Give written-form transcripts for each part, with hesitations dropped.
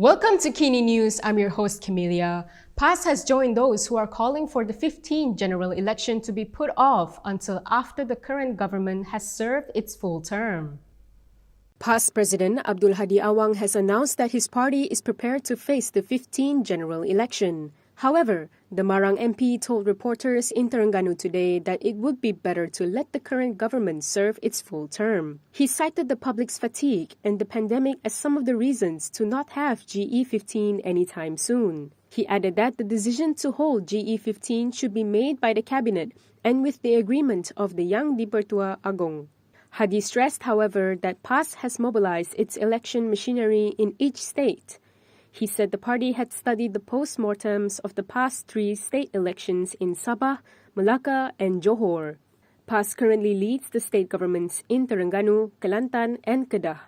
Welcome to KiniNews. I'm your host, Camelia. PAS has joined those who are calling for the 15th general election to be put off until after the current government has served its full term. PAS President Abdul Hadi Awang has announced that his party is prepared to face the 15th general election. However, the Marang MP told reporters in Terengganu today that it would be better to let the current government serve its full term. He cited the public's fatigue and the pandemic as some of the reasons to not have GE15 anytime soon. He added that the decision to hold GE15 should be made by the cabinet and with the agreement of the Yang Dipertua Agong. Hadi stressed, however, that PAS has mobilized its election machinery in each state. He said the party had studied the post-mortems of the past 3 state elections in Sabah, Malacca, and Johor. PAS currently leads the state governments in Terengganu, Kelantan, and Kedah.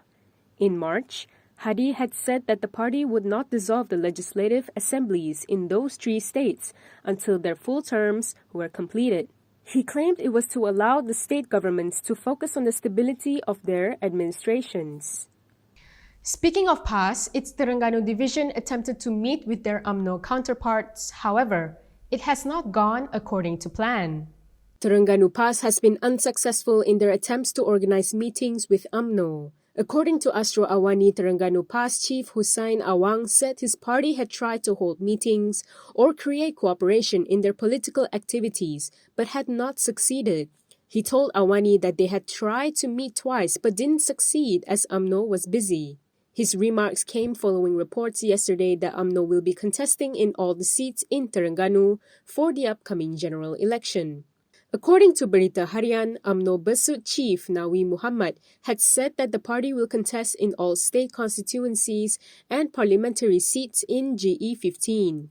In March, Hadi had said that the party would not dissolve the legislative assemblies in those 3 states until their full terms were completed. He claimed it was to allow the state governments to focus on the stability of their administrations. Speaking of PAS, its Terengganu division attempted to meet with their Umno counterparts. However, it has not gone according to plan. Terengganu PAS has been unsuccessful in their attempts to organize meetings with Umno. According to Astro Awani, Terengganu PAS chief Husain Awang said his party had tried to hold meetings or create cooperation in their political activities, but had not succeeded. He told Awani that they had tried to meet twice but didn't succeed as Umno was busy. His remarks came following reports yesterday that Umno will be contesting in all the seats in Terengganu for the upcoming general election. According to Berita Harian, Umno Besut Chief Nawi Muhammad had said that the party will contest in all state constituencies and parliamentary seats in GE15.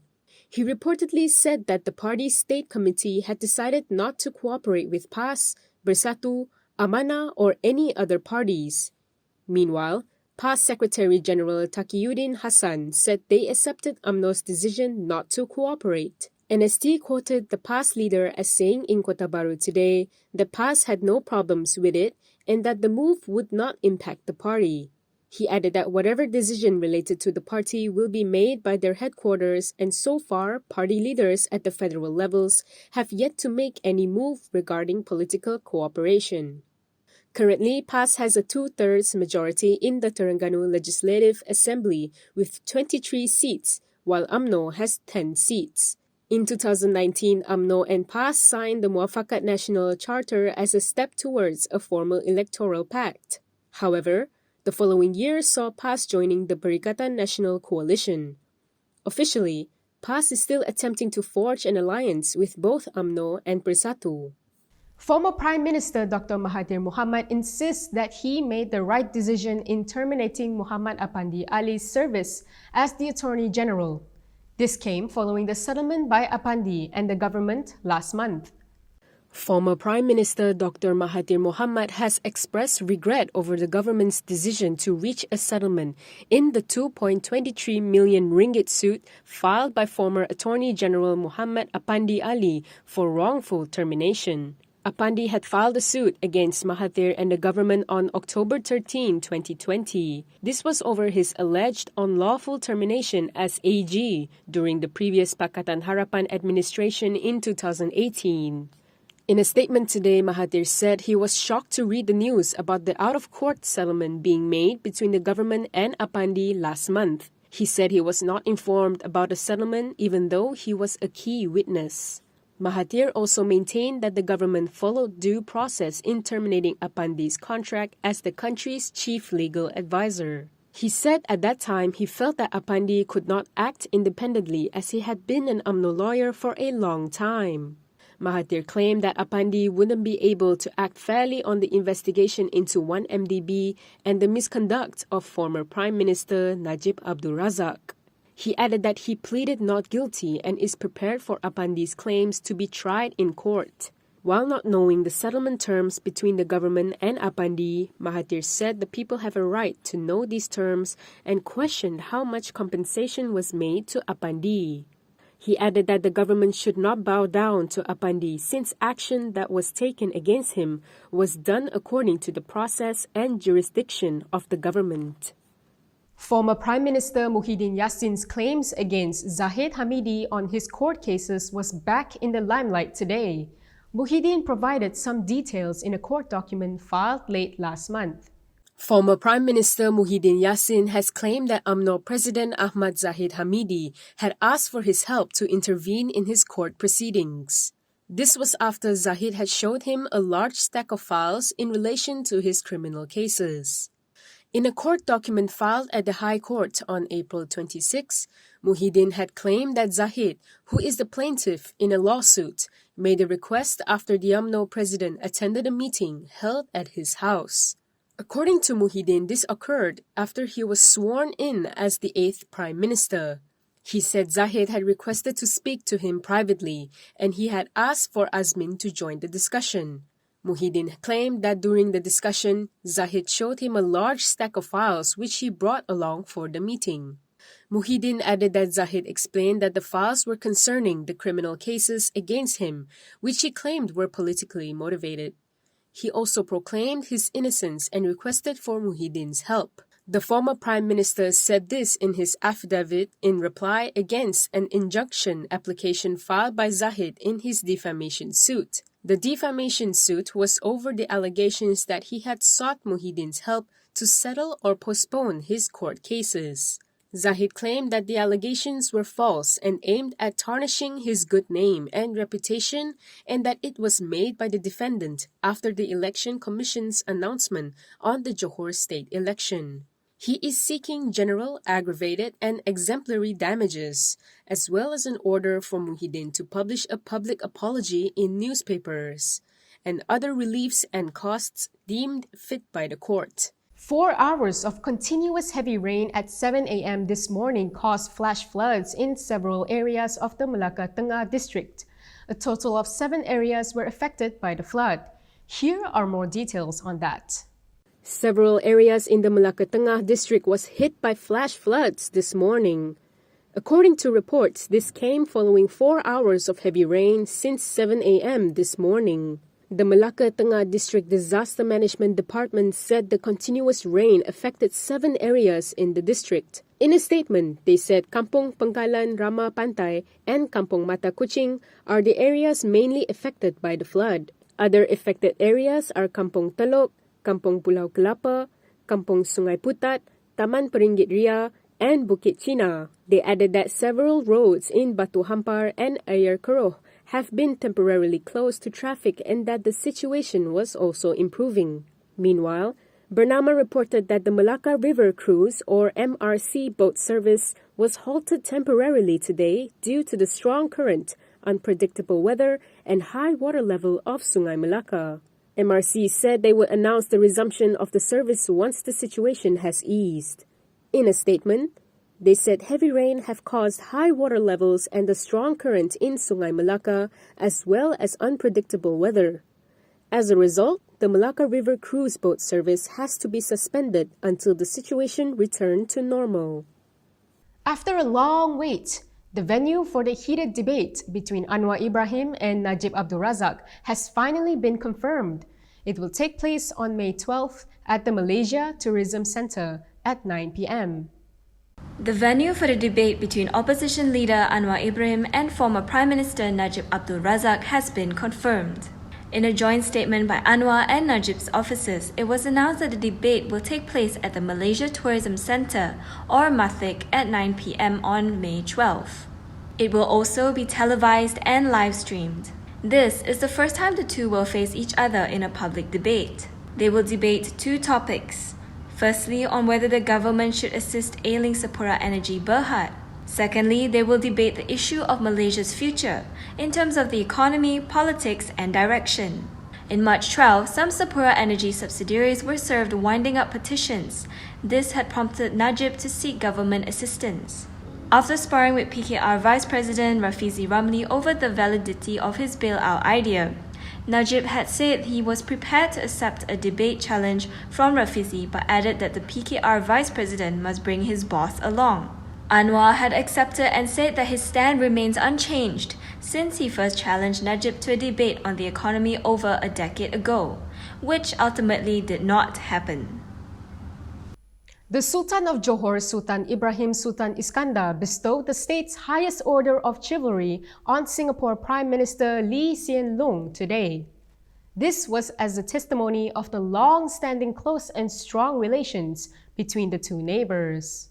He reportedly said that the party's state committee had decided not to cooperate with PAS, Bersatu, Amanah, or any other parties. Meanwhile, PAS Secretary General Taqiyuddin Hassan said they accepted Umno's decision not to cooperate. NST quoted the PAS leader as saying in Kota Baru today that PAS had no problems with it and that the move would not impact the party. He added that whatever decision related to the party will be made by their headquarters, and so far, party leaders at the federal levels have yet to make any move regarding political cooperation. Currently, PAS has a 2/3 majority in the Terengganu Legislative Assembly with 23 seats, while Umno has 10 seats. In 2019, Umno and PAS signed the Muafakat Nasional Charter as a step towards a formal electoral pact. However, the following year saw PAS joining the Perikatan Nasional Coalition. Officially, PAS is still attempting to forge an alliance with both Umno and Bersatu. Former Prime Minister Dr. Mahathir Mohamad insists that he made the right decision in terminating Muhammad Apandi Ali's service as the Attorney General. This came following the settlement by Apandi and the government last month. Former Prime Minister Dr. Mahathir Mohamad has expressed regret over the government's decision to reach a settlement in the 2.23 million ringgit suit filed by former Attorney General Muhammad Apandi Ali for wrongful termination. Apandi had filed a suit against Mahathir and the government on October 13, 2020. This was over his alleged unlawful termination as AG during the previous Pakatan Harapan administration in 2018. In a statement today, Mahathir said he was shocked to read the news about the out-of-court settlement being made between the government and Apandi last month. He said he was not informed about the settlement even though he was a key witness. Mahathir also maintained that the government followed due process in terminating Apandi's contract as the country's chief legal advisor. He said at that time he felt that Apandi could not act independently as he had been an Umno lawyer for a long time. Mahathir claimed that Apandi wouldn't be able to act fairly on the investigation into 1MDB and the misconduct of former Prime Minister Najib Abdul Razak. He added that he pleaded not guilty and is prepared for Apandi's claims to be tried in court. While not knowing the settlement terms between the government and Apandi, Mahathir said the people have a right to know these terms and questioned how much compensation was made to Apandi. He added that the government should not bow down to Apandi since action that was taken against him was done according to the process and jurisdiction of the government. Former Prime Minister Muhyiddin Yassin's claims against Zahid Hamidi on his court cases was back in the limelight today. Muhyiddin provided some details in a court document filed late last month. Former Prime Minister Muhyiddin Yassin has claimed that Umno President Ahmad Zahid Hamidi had asked for his help to intervene in his court proceedings. This was after Zahid had showed him a large stack of files in relation to his criminal cases. In a court document filed at the High Court on April 26, Muhyiddin had claimed that Zahid, who is the plaintiff in a lawsuit, made a request after the Umno president attended a meeting held at his house. According to Muhyiddin, this occurred after he was sworn in as the 8th Prime Minister. He said Zahid had requested to speak to him privately and he had asked for Azmin to join the discussion. Muhyiddin claimed that during the discussion, Zahid showed him a large stack of files which he brought along for the meeting. Muhyiddin added that Zahid explained that the files were concerning the criminal cases against him, which he claimed were politically motivated. He also proclaimed his innocence and requested for Muhyiddin's help. The former Prime Minister said this in his affidavit in reply against an injunction application filed by Zahid in his defamation suit. The defamation suit was over the allegations that he had sought Muhyiddin's help to settle or postpone his court cases. Zahid claimed that the allegations were false and aimed at tarnishing his good name and reputation, and that it was made by the defendant after the Election Commission's announcement on the Johors state election. He is seeking general, aggravated, and exemplary damages, as well as an order for Muhyiddin to publish a public apology in newspapers, and other reliefs and costs deemed fit by the court. 4 hours of continuous heavy rain at 7 a.m. this morning caused flash floods in several areas of the Malacca Tengah district. A total of 7 areas were affected by the flood. Here are more details on that. Several areas in the Malacca Tengah district was hit by flash floods this morning. According to reports, this came following 4 hours of heavy rain since 7 a.m. this morning. The Malacca Tengah District Disaster Management Department said the continuous rain affected 7 areas in the district. In a statement, they said Kampung Pengkalan Rama Pantai and Kampung Mata Kucing are the areas mainly affected by the flood. Other affected areas are Kampung Telok, Kampung Pulau Kelapa, Kampung Sungai Putat, Taman Peringgit Ria, and Bukit Cina. They added that several roads in Batu Hampar and Ayer Keroh have been temporarily closed to traffic and that the situation was also improving. Meanwhile, Bernama reported that the Malacca River Cruise or MRC boat service was halted temporarily today due to the strong current, unpredictable weather, and high water level of Sungai Malacca. MRC said they would announce the resumption of the service once the situation has eased. In a statement, they said heavy rain have caused high water levels and a strong current in Sungai Malacca, as well as unpredictable weather. As a result, the Malacca River Cruise boat service has to be suspended until the situation returned to normal. After a long wait, the venue for the heated debate between Anwar Ibrahim and Najib Abdul Razak has finally been confirmed. It will take place on May 12th at the Malaysia Tourism Centre at 9 p.m. The venue for the debate between opposition leader Anwar Ibrahim and former Prime Minister Najib Abdul Razak has been confirmed. In a joint statement by Anwar and Najib's officers, it was announced that the debate will take place at the Malaysia Tourism Centre or Mathik at 9 p.m. on May 12. It will also be televised and live-streamed. This is the first time the two will face each other in a public debate. They will debate 2 topics. Firstly, on whether the government should assist ailing Sapura Energy Berhad. Secondly, they will debate the issue of Malaysia's future in terms of the economy, politics, and direction. In March 12, some Sapura Energy subsidiaries were served winding up petitions. This had prompted Najib to seek government assistance. After sparring with PKR Vice President Rafizi Ramli over the validity of his bailout idea, Najib had said he was prepared to accept a debate challenge from Rafizi but added that the PKR Vice President must bring his boss along. Anwar had accepted and said that his stand remains unchanged since he first challenged Najib to a debate on the economy over a decade ago, which ultimately did not happen. The Sultan of Johor, Sultan Ibrahim Sultan Iskandar, bestowed the state's highest order of chivalry on Singapore Prime Minister Lee Hsien Loong today. This was as a testimony of the long-standing close and strong relations between the two neighbors.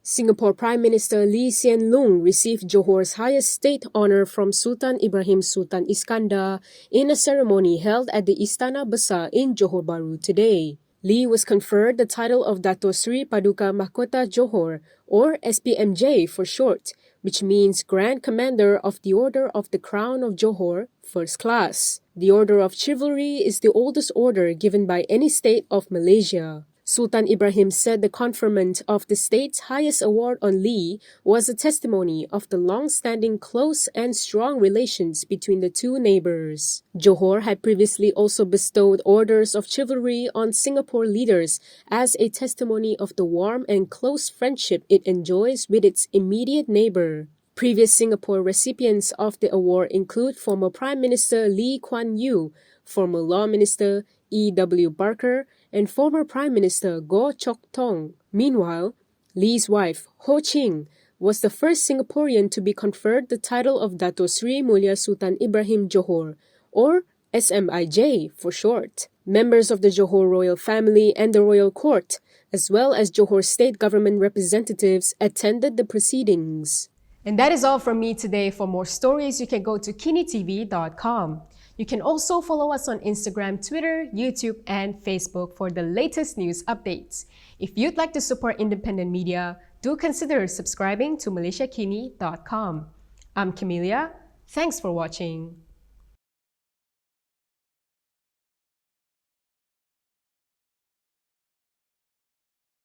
Singapore Prime Minister Lee Hsien Loong received Johor's highest state honor from Sultan Ibrahim Sultan Iskandar in a ceremony held at the Istana Besar in Johor Bahru today. Lee was conferred the title of Dato Sri Paduka Mahkota Johor, or SPMJ for short, which means Grand Commander of the Order of the Crown of Johor, First Class. The Order of Chivalry is the oldest order given by any state of Malaysia. Sultan Ibrahim said the conferment of the state's highest award on Lee was a testimony of the long-standing close and strong relations between the two neighbors. Johor had previously also bestowed orders of chivalry on Singapore leaders as a testimony of the warm and close friendship it enjoys with its immediate neighbor. Previous Singapore recipients of the award include former Prime Minister Lee Kuan Yew, former Law Minister E.W. Barker, and former Prime Minister Goh Chok Tong. Meanwhile, Lee's wife, Ho Ching, was the first Singaporean to be conferred the title of Dato Sri Mulia Sultan Ibrahim Johor, or SMIJ for short. Members of the Johor royal family and the royal court, as well as Johor state government representatives, attended the proceedings. And that is all from me today. For more stories, you can go to KiniTV.com. You can also follow us on Instagram, Twitter, YouTube, and Facebook for the latest news updates. If you'd like to support independent media, do consider subscribing to MalaysiaKini.com. I'm Camelia. Thanks for watching.